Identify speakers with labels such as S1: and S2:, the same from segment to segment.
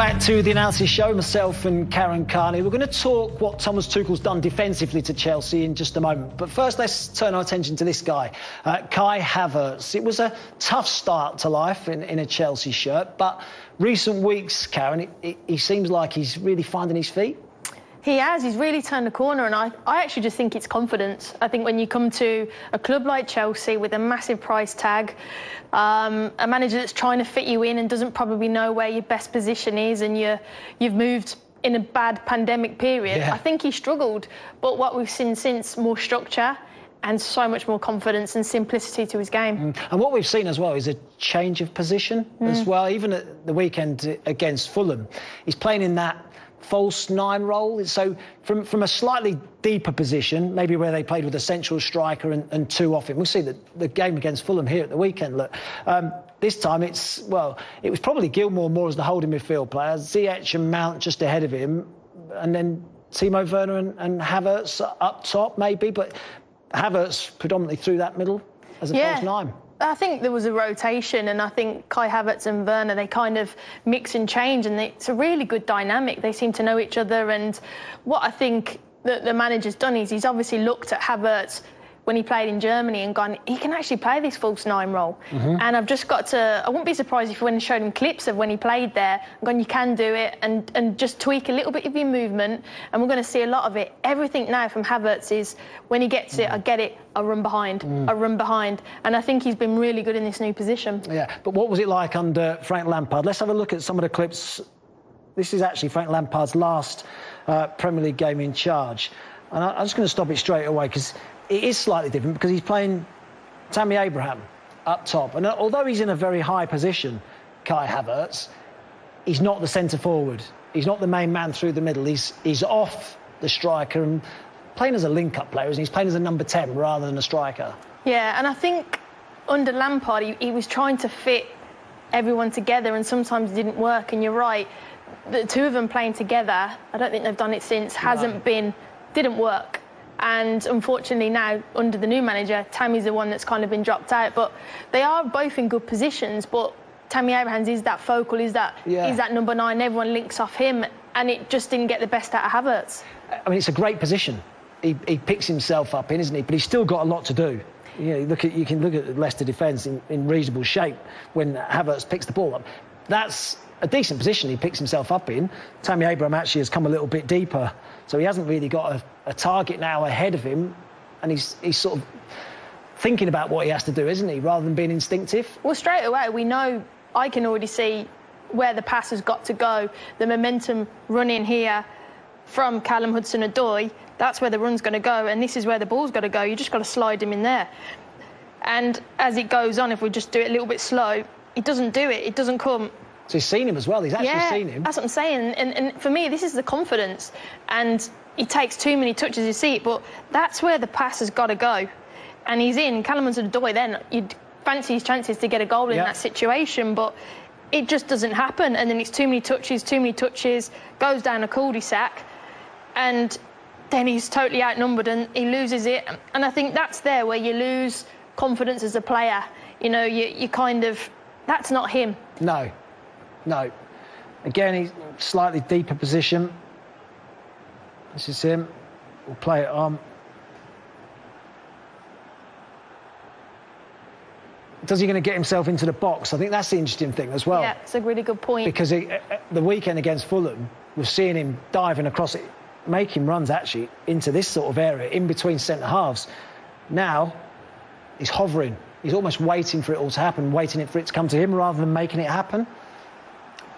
S1: Back to the analysis show, myself and Karen Carney. We're going to talk what Thomas Tuchel's done defensively to Chelsea in just a moment. But first, let's turn our attention to this guy, Kai Havertz. It was a tough start to life in a Chelsea shirt, but recent weeks, Karen, he seems like he's really finding his feet.
S2: He has. He's really turned the corner, and I actually just think it's confidence. I think when you come to a club like Chelsea with a massive price tag, a manager that's trying to fit you in and doesn't probably know where your best position is, and you've moved in a bad pandemic period, I think he struggled. But what we've seen since, more structure and so much more confidence and simplicity to his game.
S1: And what we've seen as well is a change of position as well. Even at the weekend against Fulham, he's playing in that false nine role, so from a slightly deeper position, maybe where they played with a central striker and two off him. We'll see the game against Fulham here at the weekend. Look, this time it was probably Gilmour more as the holding midfield player, Ziyech and Mount just ahead of him, and then Timo Werner and Havertz up top maybe, but Havertz predominantly through that middle as a false nine.
S2: I think there was a rotation, and I think Kai Havertz and Werner, they kind of mix and change, and it's a really good dynamic. They seem to know each other, and what I think that the manager's done is he's obviously looked at Havertz when he played in Germany and gone, he can actually play this false nine role. And I've just got to, I wouldn't be surprised if you went and showed him clips of when he played there and gone, you can do it, and just tweak a little bit of your movement, and we're going to see a lot of it. Everything now from Havertz is, when he gets it, I get it, I run behind, I run behind. And I think he's been really good in this new position. Yeah,
S1: but what was it like under Frank Lampard? Let's have a look at some of the clips. This is actually Frank Lampard's last Premier League game in charge. And I'm just going to stop it straight away, because it is slightly different, because he's playing Tammy Abraham up top. And although he's in a very high position, Kai Havertz, he's not the centre forward. He's not the main man through the middle. He's off the striker and playing as a link-up player, and he's playing as a number 10 rather than a striker.
S2: Yeah, and I think under Lampard, he was trying to fit everyone together, and sometimes it didn't work. And you're right, the two of them playing together, I don't think they've done it since, didn't work. And unfortunately now, under the new manager, Tammy's the one that's kind of been dropped out. But they are both in good positions, but Tammy Abraham is that focal, is that number 9, everyone links off him, and it just didn't get the best out of Havertz.
S1: I mean, it's a great position. He picks himself up in, isn't he? But he's still got a lot to do. You know, you can look at the Leicester defence in reasonable shape when Havertz picks the ball up. That's a decent position he picks himself up in. Tammy Abraham actually has come a little bit deeper, so he hasn't really got a target now ahead of him, and he's sort of thinking about what he has to do, isn't he, rather than being instinctive? Well,
S2: straight away, we know, I can already see where the pass has got to go. The momentum running here from Callum Hudson-Odoi, that's where the run's going to go, and this is where the ball's got to go. You just got to slide him in there. And as it goes on, if we just do it a little bit slow, it doesn't do it. It doesn't come.
S1: So he's seen him as well. He's actually seen him.
S2: That's what I'm saying. And for me, this is the confidence. And he takes too many touches, you see it, but that's where the pass has got to go. And he's in. Callum Hudson-Odoi, then you'd fancy his chances to get a goal in that situation, but it just doesn't happen. And then it's too many touches, goes down a cul-de-sac, and then he's totally outnumbered and he loses it. And I think that's there where you lose confidence as a player. You know, you kind of, that's not him.
S1: No. Again, he's slightly deeper position. This is him. We'll play it on. Does he going to get himself into the box? I think that's the interesting thing as well.
S2: Yeah, it's a really good point.
S1: Because the weekend against Fulham, we're seeing him diving across it, making runs actually into this sort of area, in between centre-halves. Now, he's hovering. He's almost waiting for it all to happen, waiting for it to come to him rather than making it happen.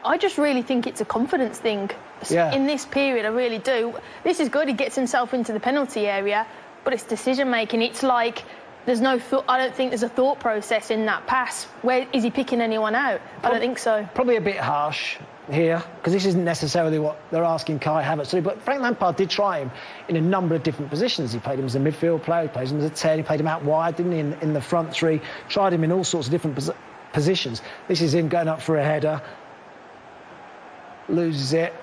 S2: I just really think it's a confidence thing. In this period, I really do. This is good. He gets himself into the penalty area, but it's decision-making. It's like there's no thought. I don't think there's a thought process in that pass. Where is he picking anyone out? I don't think so.
S1: Probably a bit harsh here, because this isn't necessarily what they're asking Kai Havertz to do. But Frank Lampard did try him in a number of different positions. He played him as a midfield player, he played him as a 10, he played him out wide, didn't he, in the front three. Tried him in all sorts of different positions. This is him going up for a header. Loses it.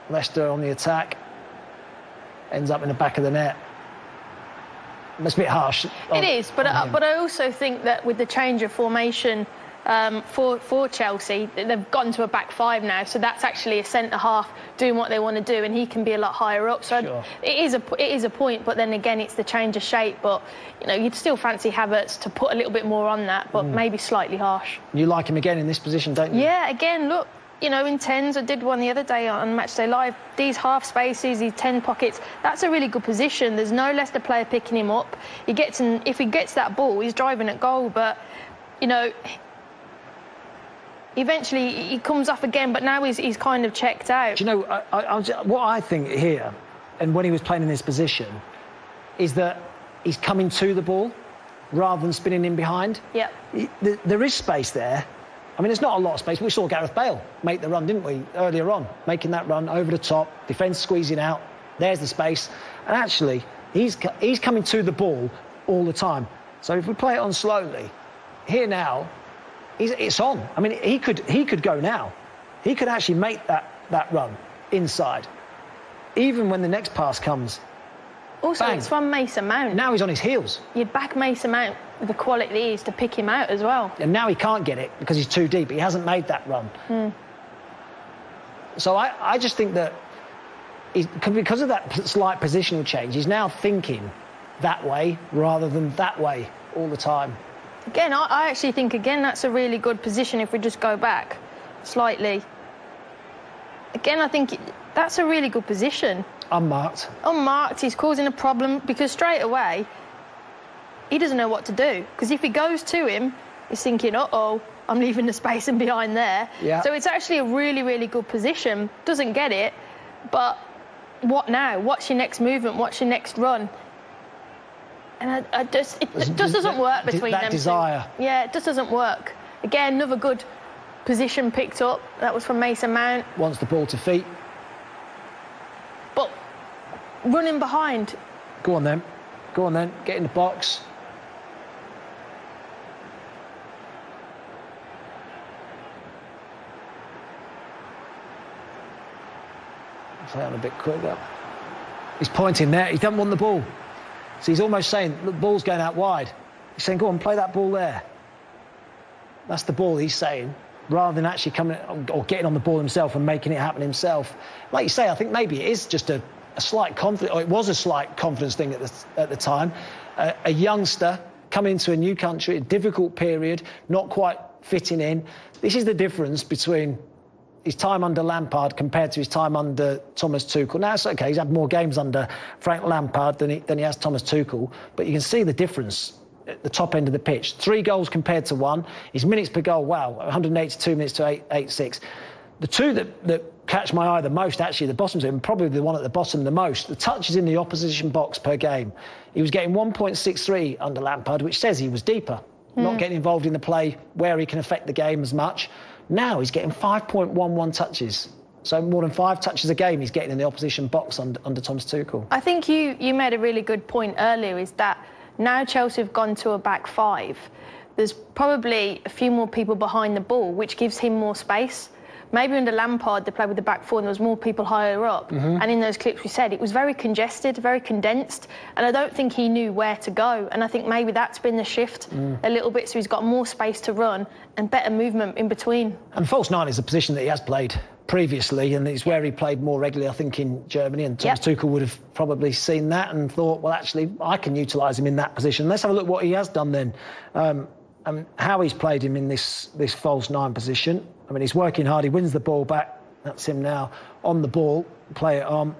S1: Leicester on the attack. Ends up in the back of the net. It's a bit harsh.
S2: It is, but I also think that with the change of formation for Chelsea. They've gotten to a back five now, so that's actually a centre-half doing what they want to do, and he can be a lot higher up. So
S1: sure.
S2: it is a point, but then again, it's the change of shape. But, you know, you'd still fancy Havertz to put a little bit more on that, but maybe slightly harsh.
S1: You like him again in this position, don't you?
S2: Yeah, again, look, you know, in 10s, I did one the other day on Matchday Live, these half spaces, these 10 pockets, that's a really good position. There's no Leicester player picking him up. He gets in, if he gets that ball, he's driving at goal, but, you know, eventually he comes off again, but now he's kind of checked out.
S1: Do you know, what I think here, and when he was playing in this position, is that he's coming to the ball rather than spinning in behind.
S2: Yeah.
S1: There is space there. I mean, there's not a lot of space. We saw Gareth Bale make the run, didn't we, earlier on, making that run over the top, defence squeezing out. There's the space. And actually, he's coming to the ball all the time. So if we play it on slowly, here now, it's on. I mean, he could go now. He could actually make that run inside, even when the next pass comes.
S2: Also,
S1: bang.
S2: It's from Mason Mount.
S1: Now he's on his heels.
S2: You'd back Mason Mount with the quality he is to pick him out as well.
S1: And now he can't get it because he's too deep. He hasn't made that run. So I just think that because of that slight positional change, he's now thinking that way rather than that way all the time.
S2: Again, I actually think, again, that's a really good position if we just go back slightly. Again, I think that's a really good position.
S1: Unmarked.
S2: Unmarked, he's causing a problem because straight away, he doesn't know what to do. Because if he goes to him, he's thinking, uh-oh, I'm leaving the space in behind there.
S1: Yeah.
S2: So it's actually a really, really good position. Doesn't get it, but what now? What's your next movement? What's your next run? And it just doesn't work between them.
S1: That desire.
S2: Yeah, it just doesn't work. Again, another good position picked up. That was from Mason Mount.
S1: Wants the ball to feet.
S2: But running behind.
S1: Go on then. Go on then. Get in the box. Play on a bit quicker. He's pointing there. He doesn't want the ball. So he's almost saying, look, the ball's going out wide. He's saying, go on, play that ball there. That's the ball he's saying, rather than actually coming or getting on the ball himself and making it happen himself. Like you say, I think maybe it is just a slight confidence, or it was a slight confidence thing at the time. A youngster coming into a new country, a difficult period, not quite fitting in. This is the difference between his time under Lampard compared to his time under Thomas Tuchel. Now, it's OK, he's had more games under Frank Lampard than he has Thomas Tuchel, but you can see the difference at the top end of the pitch. 3 goals compared to 1. His minutes per goal, wow, 182 minutes to 86. The two that catch my eye the most, actually, the bottom two, and probably the one at the bottom the most, the touches in the opposition box per game. He was getting 1.63 under Lampard, which says he was deeper, not getting involved in the play where he can affect the game as much. Now he's getting 5.11 touches. So more than 5 touches a game he's getting in the opposition box under Thomas Tuchel.
S2: I think you made a really good point earlier, is that now Chelsea have gone to a back 5. There's probably a few more people behind the ball, which gives him more space. Maybe under Lampard, they played with the back 4 and there was more people higher up. And in those clips we said, it was very congested, very condensed. And I don't think he knew where to go. And I think maybe that's been the shift a little bit. So he's got more space to run and better movement in between. And
S1: false 9 is a position that he has played previously, and it's where he played more regularly, I think, in Germany. And Thomas Tuchel would have probably seen that and thought, well, actually, I can utilise him in that position. Let's have a look what he has done then. And how he's played him in this false 9 position. I mean, he's working hard. He wins the ball back. That's him now on the ball. Play it on.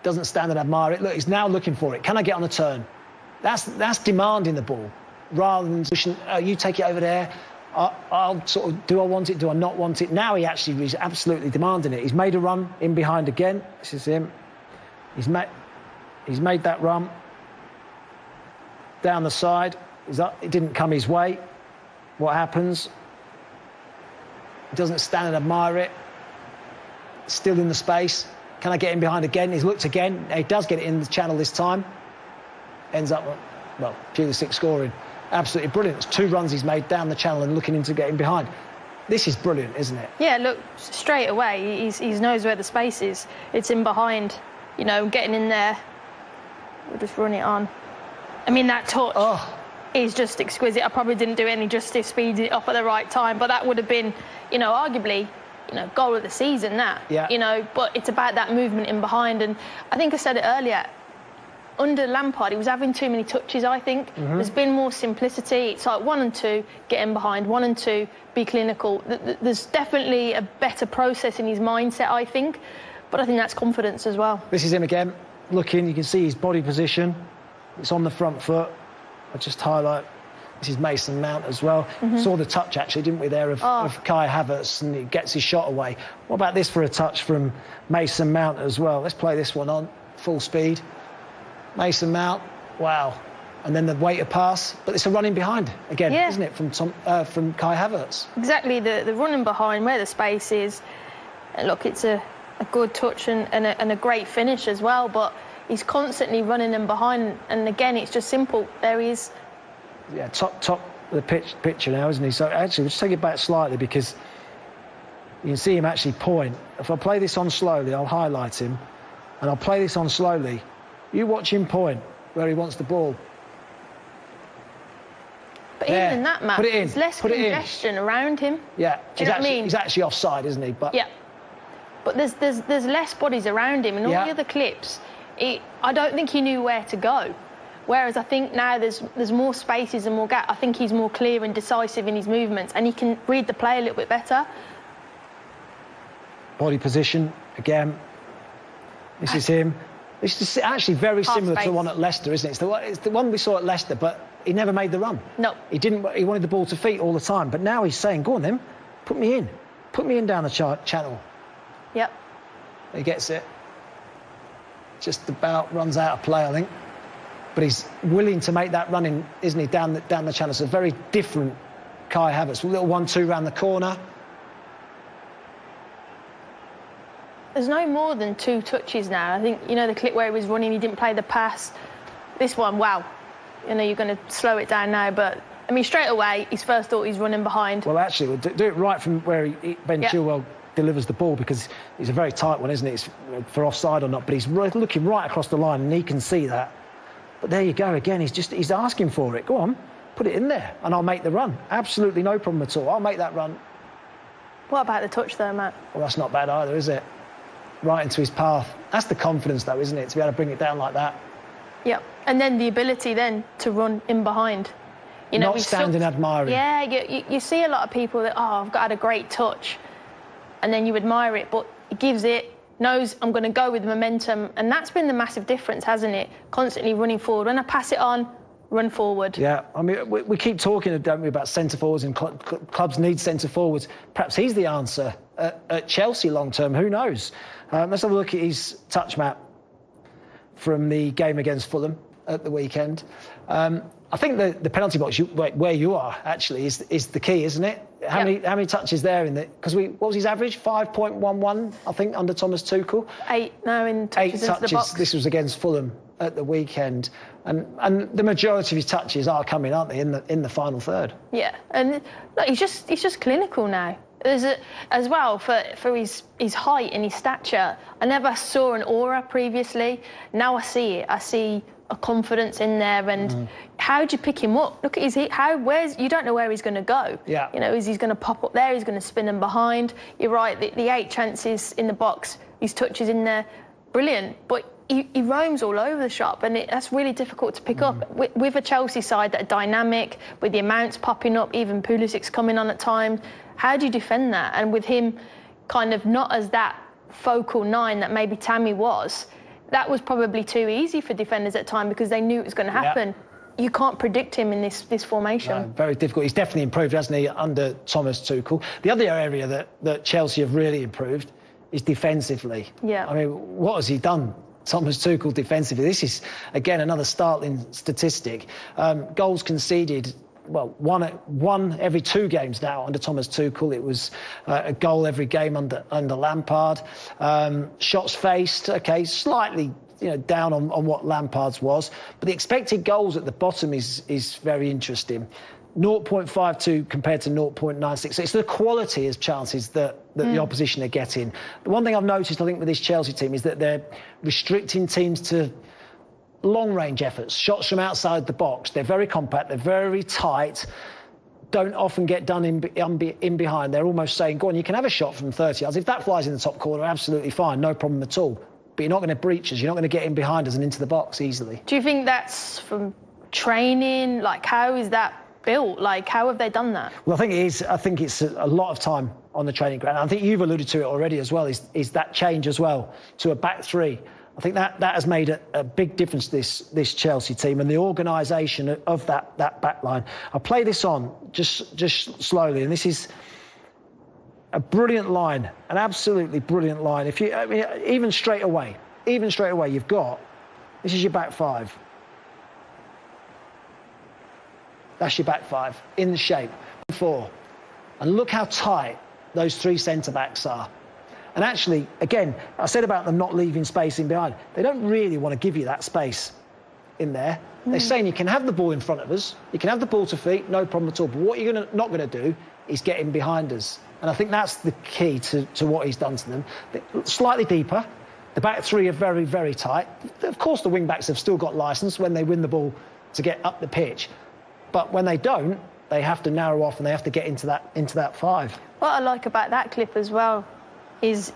S1: Doesn't stand and admire it. Look, he's now looking for it. Can I get on a turn? That's demanding the ball rather than pushing, you take it over there. I'll sort of, do I want it? Do I not want it? Now he actually is absolutely demanding it. He's made a run in behind again. This is him. He's made that run down the side. It didn't come his way. What happens? He doesn't stand and admire it. Still in the space. Can I get in behind again? He's looked again. He does get it in the channel this time. Ends up, well, Pulisic scoring. Absolutely brilliant. It's 2 runs he's made down the channel and looking into getting behind. This is brilliant, isn't it? Yeah,
S2: look, straight away, he knows where the space is. It's in behind, you know, getting in there. We'll just run it on. I mean, that touch.
S1: Oh.
S2: is just exquisite. I probably didn't do any justice speeding it up at the right time, but that would have been, you know, arguably, you know, goal of the season, that.
S1: Yeah.
S2: You know, but it's about that movement in behind. And I think I said it earlier, under Lampard, he was having too many touches, I think. There's been more simplicity. It's like 1 and 2, get in behind, 1 and 2, be clinical. There's definitely a better process in his mindset, I think. But I think that's confidence as well.
S1: This is him again, looking. You can see his body position. It's on the front foot. I'll just highlight, this is Mason Mount as well. Saw the touch, actually, didn't we, there, of Kai Havertz, and he gets his shot away. What about this for a touch from Mason Mount as well? Let's play this one on full speed. Mason Mount, wow. And then the weighted pass, but it's a running behind again, isn't it, from Kai Havertz?
S2: Exactly, the running behind, where the space is. And look, it's a good touch and a great finish as well, but he's constantly running in behind, and again, it's just simple. There he is.
S1: Yeah, top of the picture now, isn't he? So actually, we'll just take it back slightly, because you can see him actually point. If I play this on slowly, I'll highlight him, and I'll play this on slowly. You watch him point where he wants the ball.
S2: But even that, Matt, there's less congestion around him.
S1: Yeah,
S2: do you know what I mean?
S1: He's actually offside, isn't he? But
S2: yeah, but there's less bodies around him, and all the other clips, I don't think he knew where to go. Whereas I think now there's more spaces and more gap. I think he's more clear and decisive in his movements, and he can read the play a little bit better.
S1: Body position again. This is him. It's actually very similar to the one at Leicester, isn't it? It's the one we saw at Leicester, but he never made the run.
S2: No.
S1: He didn't. He wanted the ball to feet all the time. But now he's saying, go on then, put me in. Put me in down the channel.
S2: Yep.
S1: He gets it. Just about runs out of play, I think. But he's willing to make that run in, isn't he, down the channel. It's a very different Kai Havertz. A little 1-2 round the corner.
S2: There's no more than 2 touches now. I think, you know, the clip where he was running, he didn't play the pass. This one, wow. You know, you're going to slow it down now, but, I mean, straight away, his first thought, he's running behind.
S1: Well, actually, we'll do it right from where Ben Chilwell delivers the ball, because it's a very tight one, isn't it? It's for offside or not, but he's looking right across the line, and he can see that. But there you go, again, he's asking for it. Go on, put it in there, and I'll make the run. Absolutely no problem at all. I'll make that run.
S2: What about the touch, though, Matt?
S1: Well, that's not bad either, is it? Right into his path. That's the confidence, though, isn't it, to be able to bring it down like that?
S2: Yeah, and then the ability then to run in behind. You know,
S1: not standing admiring.
S2: Yeah, you see a lot of people that, I've got a great touch, and then you admire it, but he gives it, knows I'm going to go with momentum, and that's been the massive difference, hasn't it? Constantly running forward. When I pass it on, run forward. Yeah, I mean, we keep talking, don't we, about centre-forwards, and clubs need centre-forwards. Perhaps he's the answer at Chelsea long-term, who knows? Let's have a look at his touch map from the game against Fulham at the weekend. I think the penalty box, where you are, actually, is the key, isn't it? How many touches there in the... Because what was his average? 5.11, I think, under Thomas Tuchel. 8 now in touches into the box.
S1: This was against Fulham at the weekend. And the majority of his touches are coming, aren't they, in the final third? Yeah, and look, he's just clinical now. As well, for his height and his stature, I never saw an aura previously. Now I see it. I see a confidence in there. And how do you pick him up? Look at his heat. You don't know where he's going to go. Yeah. You know, is he going to pop up there? He's going to spin him behind. You're right. The 8 chances in the box, his touches in there, brilliant. But he roams all over the shop, and that's really difficult to pick up. With a Chelsea side that are dynamic, with the amounts popping up, even Pulisic's coming on at times. How do you defend that? And with him kind of not as that focal 9 that maybe Tammy was, that was probably too easy for defenders at time, because they knew it was going to happen. Yeah. You can't predict him in this formation. No, very difficult. He's definitely improved, hasn't he, under Thomas Tuchel. The other area that Chelsea have really improved is defensively. Yeah. I mean, what has he done, Thomas Tuchel, defensively? This is, again, another startling statistic. Goals conceded, well, one every 2 games now under Thomas Tuchel. It was a goal every game under Lampard. Shots faced, okay, slightly down on what Lampard's was, but the expected goals at the bottom is very interesting. 0.52 compared to 0.96. So it's the quality of chances that the opposition are getting. The one thing I've noticed, I think, with this Chelsea team is that they're restricting teams to long-range efforts, shots from outside the box. They're very compact, they're very tight, don't often get done in behind. They're almost saying, go on, you can have a shot from 30 yards. If that flies in the top corner, absolutely fine, no problem at all. But you're not going to breach us, you're not going to get in behind us and into the box easily.
S2: Do you think that's from training? Like, how is that built? Like, how have they done that?
S1: Well, I think it is. I think it's a lot of time on the training ground. I think you've alluded to it already as well, is that change as well to a back three. I think that has made a big difference to this Chelsea team and the organisation of that back line. I'll play this on just slowly, and this is a brilliant line, an absolutely brilliant line. Even straight away, you've got, this is your back five. That's your back five in the shape. 4. And look how tight those 3 centre-backs are. And actually, again, I said about them not leaving space in behind. They don't really want to give you that space in there. They're saying you can have the ball in front of us, you can have the ball to feet, no problem at all. But what you're not going to do is get in behind us. And I think that's the key to what he's done to them. Slightly deeper. The back three are very, very tight. Of course, the wing-backs have still got licence when they win the ball to get up the pitch. But when they don't, they have to narrow off and they have to get into that 5.
S2: What I like about that clip as well is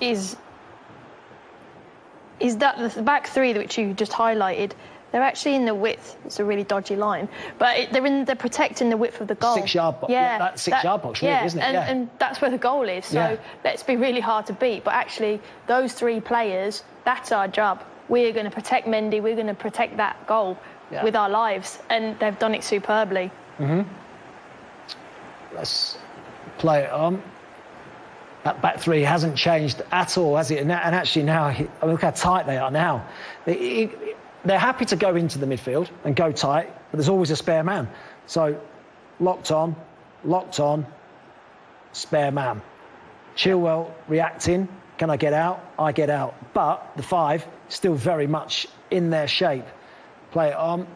S2: that the back three, which you just highlighted, they're actually in the width. It's a really dodgy line, but they're protecting the width of the goal.
S1: 6-yard box. Yeah, that's 6-yard box, really, isn't it?
S2: And that's where the goal is. So let's be really hard to beat. But actually, those 3 players, that's our job. We're going to protect Mendy. We're going to protect that goal with our lives, and they've done it superbly.
S1: Let's play it on. That back three hasn't changed at all, has it? And actually now, look how tight they are now. They're happy to go into the midfield and go tight, but there's always a spare man. So, locked on, spare man. Chilwell reacting. Can I get out? I get out. But the 5 still very much in their shape. Play it on.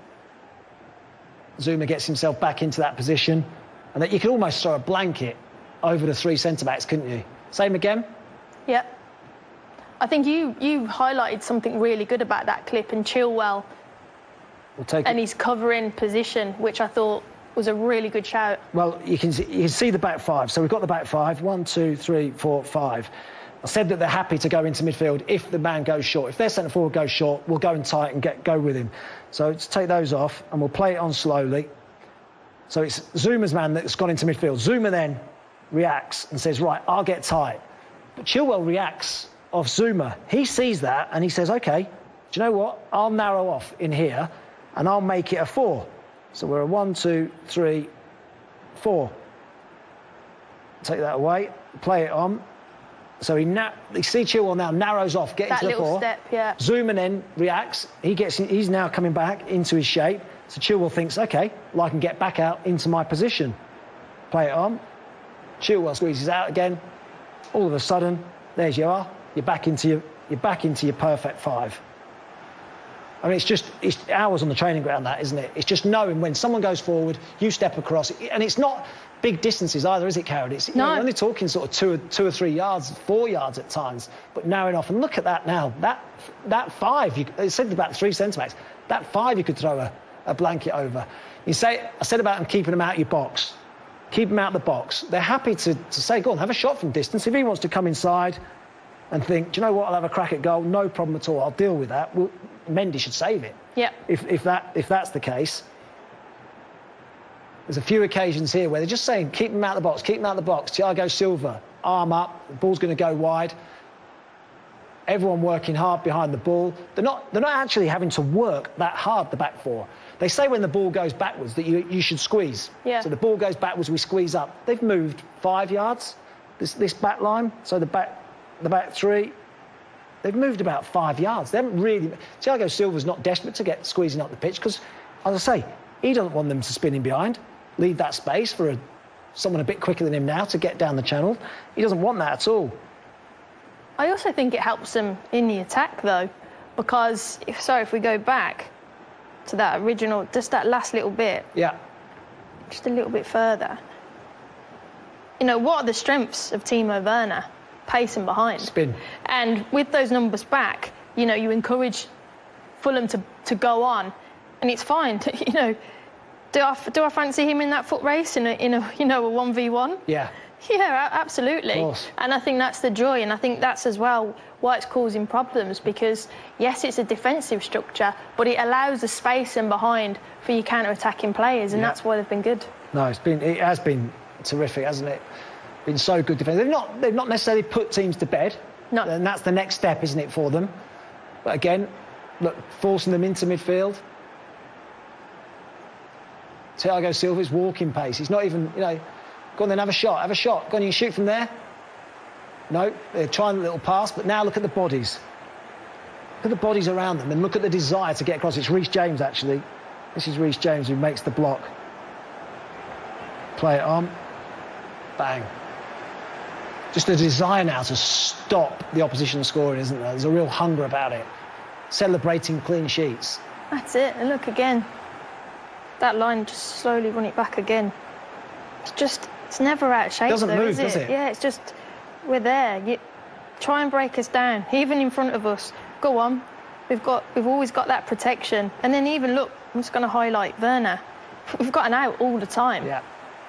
S1: Zuma gets himself back into that position. And that you could almost throw a blanket over the 3 centre-backs, couldn't you? Same again?
S2: Yeah. I think you highlighted something really good about that clip, and Chilwell and his covering position, which I thought was a really good shout.
S1: Well, you can see the back 5. So we've got the back 5. 1, 2, 3, 4, 5. I said that they're happy to go into midfield if the man goes short. If their centre-forward goes short, we'll go in tight and go with him. So let's take those off, and we'll play it on slowly. So it's Zuma's man that's gone into midfield. Zuma then reacts and says, right, I'll get tight. But Chilwell reacts off Zuma. He sees that and he says, OK, do you know what? I'll narrow off in here and I'll make it a 4. So we're a 1, 2, 3, 4. Take that away, play it on. So you see Chilwell now narrows off, get into the 4.
S2: That little step, yeah.
S1: Zuma then reacts. He's now coming back into his shape. So Chilwell thinks, OK, well, I can get back out into my position. Play it on. Chilwell squeezes out again. All of a sudden, there's you are. You're back into your perfect 5. I mean, it's hours on the training ground, that, isn't it? It's just knowing when someone goes forward, you step across, and it's not big distances either, is it, Karen? It's you're only talking sort of 2 or 3 yards, 4 yards at times, but narrowing off. And look at that now. That 5, it said about 3 centre-backs. That 5 you could throw a blanket over. I said about them keeping them out of your box. Keep them out of the box. They're happy to say, go on, have a shot from distance. If he wants to come inside and think, do you know what, I'll have a crack at goal, no problem at all, I'll deal with that. Well, Mendy should save it.
S2: Yeah.
S1: If that's the case. There's a few occasions here where they're just saying, keep them out of the box, keep them out of the box. Thiago Silva, arm up, the ball's going to go wide. Everyone working hard behind the ball. They're not actually having to work that hard, the back 4. They say when the ball goes backwards that you should squeeze.
S2: Yeah.
S1: So the ball goes backwards, we squeeze up. They've moved 5 yards, this back line. So the back 3, they've moved about 5 yards. They haven't really... Thiago Silva's not desperate to get squeezing up the pitch because, as I say, he doesn't want them to spin in behind, leave that space for someone a bit quicker than him now to get down the channel. He doesn't want that at all.
S2: I also think it helps them in the attack, though, because if we go back to that original, just that last little bit.
S1: Yeah.
S2: Just a little bit further. You know, what are the strengths of Timo Werner? Pace and behind.
S1: Spin.
S2: And with those numbers back, you know, you encourage Fulham to go on, and it's fine. You know, do I fancy him in that foot race in a you know, a 1v1?
S1: Yeah.
S2: Yeah, absolutely. And I think that's the joy, and I think that's as well why it's causing problems, because yes, it's a defensive structure, but it allows the space in behind for your counter-attacking players, and that's why they've been good.
S1: No, it has been terrific, hasn't it? Been so good defence. They've not necessarily put teams to bed.
S2: No.
S1: And that's the next step, isn't it, for them? But again, look, forcing them into midfield. Thiago Silva's walking pace. He's not even, you know, go on then, have a shot. Go on, you can shoot from there. No, they're trying a little pass, but now look at the bodies. Look at the bodies around them, and look at the desire to get across. It's Reece James, actually. This is Reece James who makes the block. Play it on. Bang. Just a desire now to stop the opposition scoring, isn't there? There's a real hunger about it. Celebrating clean sheets.
S2: That's it. And look again. That line, just slowly run it back again. It's never out of shape.
S1: Doesn't
S2: though,
S1: move,
S2: is it?
S1: does it?
S2: Yeah, it's just, we're there. You try and break us down, even in front of us. Go on. We've always got that protection. And then even look, I'm just going to highlight Werner. We've got an out all the time.
S1: Yeah.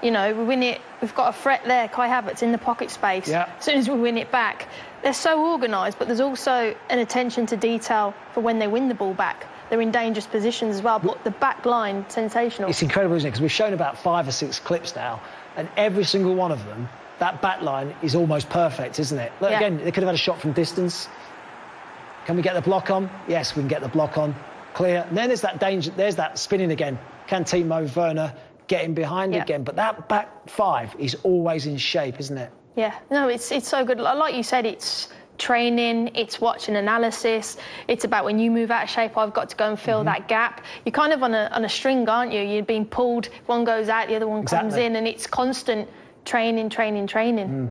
S2: You know, we win it. We've got a threat there. Kai Havertz in the pocket space.
S1: Yeah.
S2: As soon as we win it back, they're so organised, but there's also an attention to detail for when they win the ball back. They're in dangerous positions as well, but the back line, sensational.
S1: It's incredible, isn't it? Because we've shown about 5 or 6 clips now, and every single one of them, that back line is almost perfect, isn't it? Look, again, they could have had a shot from distance. Can we get the block on? Yes, we can get the block on. Clear. And then there's that danger, there's that spinning again. Can Timo Werner get him behind again? But that back 5 is always in shape, isn't it? Yeah.
S2: No, it's so good. Like you said, it's training, it's watching analysis. It's about when you move out of shape, I've got to go and fill that gap. You're kind of on a string, aren't you? You're being pulled, one goes out, the other one comes in, and it's constant training.